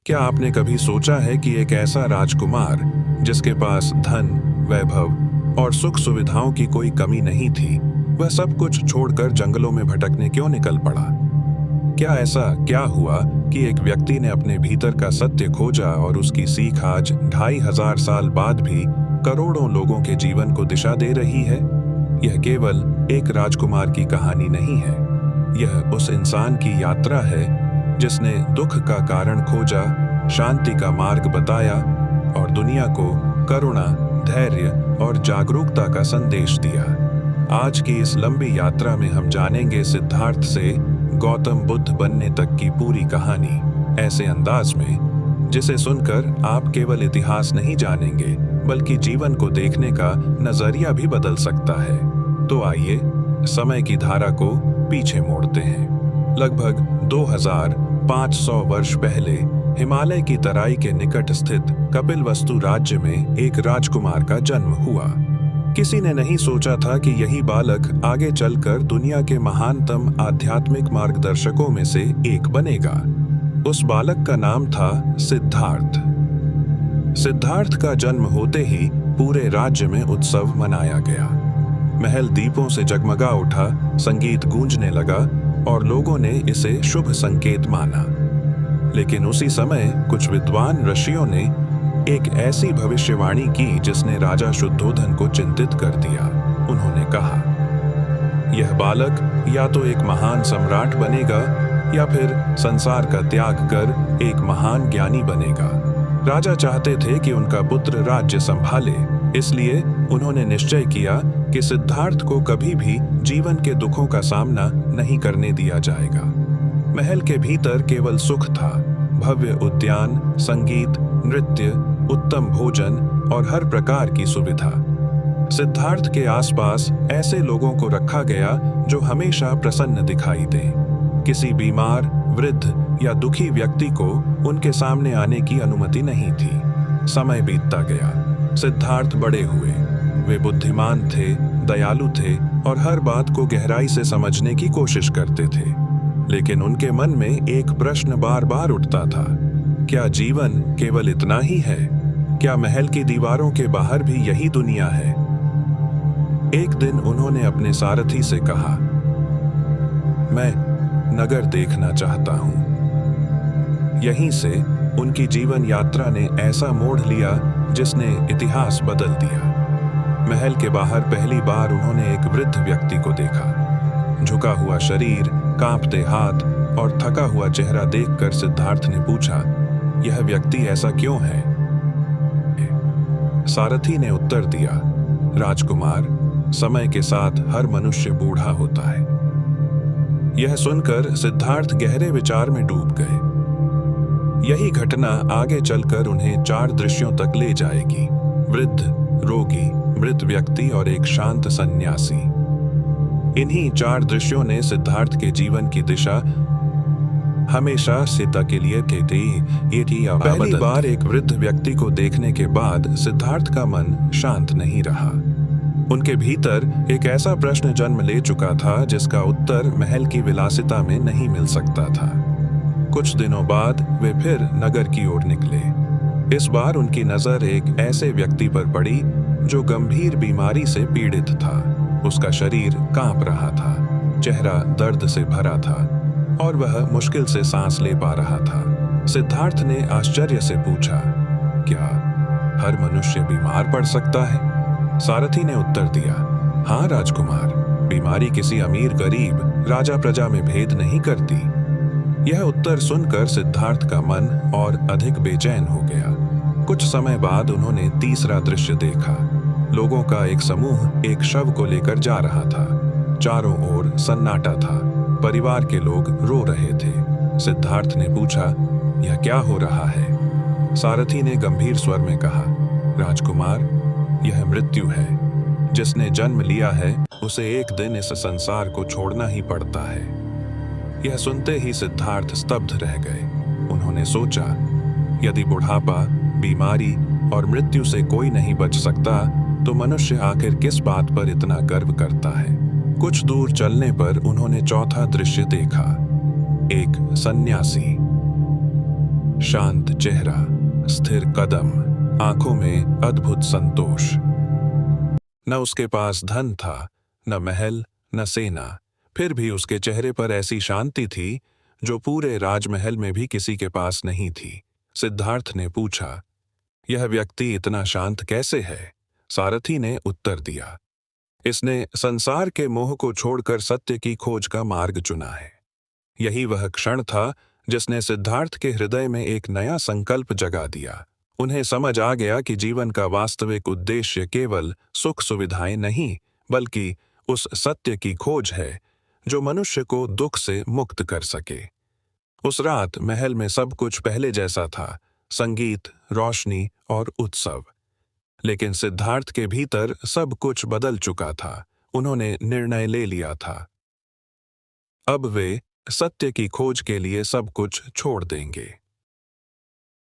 क्या आपने कभी सोचा है कि एक ऐसा राजकुमार जिसके पास धन, वैभव और सुख सुविधाओं की कोई कमी नहीं थी, वह सब कुछ छोड़कर जंगलों में भटकने क्यों निकल पड़ा? क्या हुआ कि एक व्यक्ति ने अपने भीतर का सत्य खोजा और उसकी सीख आज 2500 साल बाद भी करोड़ों लोगों के जीवन को दिशा दे रही है? यह केवल एक राजकुमार की कहानी नहीं है। यह उस इंसान की यात्रा है जिसने दुख का कारण खोजा, शांति का मार्ग बताया और दुनिया को करुणा, धैर्य और जागरूकता का संदेश दिया। आज की इस लंबी यात्रा में हम जानेंगे सिद्धार्थ से गौतम बुद्ध बनने तक की पूरी कहानी, ऐसे अंदाज में जिसे सुनकर आप केवल इतिहास नहीं जानेंगे बल्कि जीवन को देखने का नजरिया भी बदल सकता है। तो आइए समय की धारा को पीछे मोड़ते हैं। लगभग 2500 वर्ष पहले हिमालय की तराई के निकट स्थित कपिलवस्तु राज्य में एक राजकुमार का जन्म हुआ। किसी ने नहीं सोचा था कि यही बालक आगे चलकर दुनिया के महानतम आध्यात्मिक मार्गदर्शकों में से एक बनेगा। उस बालक का नाम था सिद्धार्थ। सिद्धार्थ का जन्म होते ही पूरे राज्य में उत्सव मनाया गया। महल दीपों से जगमगा उठा, संगीत गूंजने लगा और लोगों ने इसे शुभ संकेत माना। लेकिन उसी समय कुछ विद्वान ऋषियों ने एक ऐसी भविष्यवाणी की जिसने राजा शुद्धोधन को चिंतित कर दिया। उन्होंने कहा, यह बालक या तो एक महान सम्राट बनेगा या फिर संसार का त्याग कर एक महान ज्ञानी बनेगा। राजा चाहते थे कि उनका पुत्र राज्य संभाले, इसलिए उन्होंने निश्चय किया कि सिद्धार्थ को कभी भी जीवन के दुखों का सामना नहीं करने दिया जाएगा। महल के भीतर केवल सुख था, भव्य उद्यान, संगीत, नृत्य, उत्तम भोजन और हर प्रकार की सुविधा। सिद्धार्थ के आसपास ऐसे लोगों को रखा गया जो हमेशा प्रसन्न दिखाई दे। किसी बीमार, वृद्ध या दुखी व्यक्ति को उनके सामने आने की अनुमति नहीं थी। समय बीतता गया। सिद्धार्थ बड़े हुए। वे बुद्धिमान थे, दयालु थे और हर बात को गहराई से समझने की कोशिश करते थे। लेकिन उनके मन में एक प्रश्न बार बार उठता था, क्या जीवन केवल इतना ही है? क्या महल की दीवारों के बाहर भी यही दुनिया है? एक दिन उन्होंने अपने सारथी से कहा, मैं नगर देखना चाहता हूं। यहीं से उनकी जीवन यात्रा ने ऐसा मोड़ लिया जिसने इतिहास बदल दिया। महल के बाहर पहली बार उन्होंने एक वृद्ध व्यक्ति को देखा। झुका हुआ शरीर, कांपते हाथ और थका हुआ चेहरा देखकर सिद्धार्थ ने पूछा, यह व्यक्ति ऐसा क्यों है? सारथी ने उत्तर दिया, राजकुमार, समय के साथ हर मनुष्य बूढ़ा होता है। यह सुनकर सिद्धार्थ गहरे विचार में डूब गए। यही घटना आगे चलकर उन्हें 4 दृश्यों तक ले जाएगी। वृद्ध, रोगी, मृत व्यक्ति और एक शांत सन्यासी। इन्हीं 4 दृश्यों ने सिद्धार्थ के जीवन की दिशा हमेशा सीता के लिए पहली बार एक वृद्ध व्यक्ति को देखने के बाद सिद्धार्थ का मन शांत नहीं रहा। उनके भीतर एक ऐसा प्रश्न जन्म ले चुका था जिसका उत्तर महल की विलासिता में नहीं मिल सकता था। कुछ दिनों बाद वे फिर नगर की ओर निकले। इस बार उनकी नजर एक ऐसे व्यक्ति पर पड़ी जो गंभीर बीमारी से पीड़ित था। उसका शरीर कांप रहा था, चेहरा दर्द से भरा था और वह मुश्किल से सांस ले पा रहा था। सिद्धार्थ ने आश्चर्य से पूछा, क्या हर मनुष्य बीमार पड़ सकता है? सारथी ने उत्तर दिया, हाँ राजकुमार, बीमारी किसी अमीर गरीब, राजा प्रजा में भेद नहीं करती। यह उत्तर सुनकर सिद्धार्थ का मन और अधिक बेचैन हो गया। कुछ समय बाद उन्होंने तीसरा दृश्य देखा। लोगों का एक समूह एक शव को लेकर जा रहा था। चारों ओर सन्नाटा था। परिवार के लोग रो रहे थे। सिद्धार्थ ने पूछा, यह क्या हो रहा है? सारथी ने गंभीर स्वर में कहा, राजकुमार, यह मृत्यु है। जिसने जन्म लिया है उसे एक दिन इस संसार को छोड़ना ही पड़ता है। यह सुनते ही सिद्धार्थ स्तब्ध रह गए। उन्होंने सोचा, यदि बुढ़ापा, बीमारी और मृत्यु से कोई नहीं बच सकता तो मनुष्य आखिर किस बात पर इतना गर्व करता है? कुछ दूर चलने पर उन्होंने चौथा दृश्य देखा। एक सन्यासी। शांत चेहरा, स्थिर कदम, आंखों में अद्भुत संतोष। न उसके पास धन था, न महल, न सेना, फिर भी उसके चेहरे पर ऐसी शांति थी जो पूरे राजमहल में भी किसी के पास नहीं थी। सिद्धार्थ ने पूछा, यह व्यक्ति इतना शांत कैसे है? सारथी ने उत्तर दिया, इसने संसार के मोह को छोड़कर सत्य की खोज का मार्ग चुना है। यही वह क्षण था जिसने सिद्धार्थ के हृदय में एक नया संकल्प जगा दिया। उन्हें समझ आ गया कि जीवन का वास्तविक उद्देश्य केवल सुख सुविधाएं नहीं, बल्कि उस सत्य की खोज है जो मनुष्य को दुख से मुक्त कर सके। उस रात महल में सब कुछ पहले जैसा था, संगीत, रोशनी और उत्सव। लेकिन सिद्धार्थ के भीतर सब कुछ बदल चुका था। उन्होंने निर्णय ले लिया था। अब वे सत्य की खोज के लिए सब कुछ छोड़ देंगे।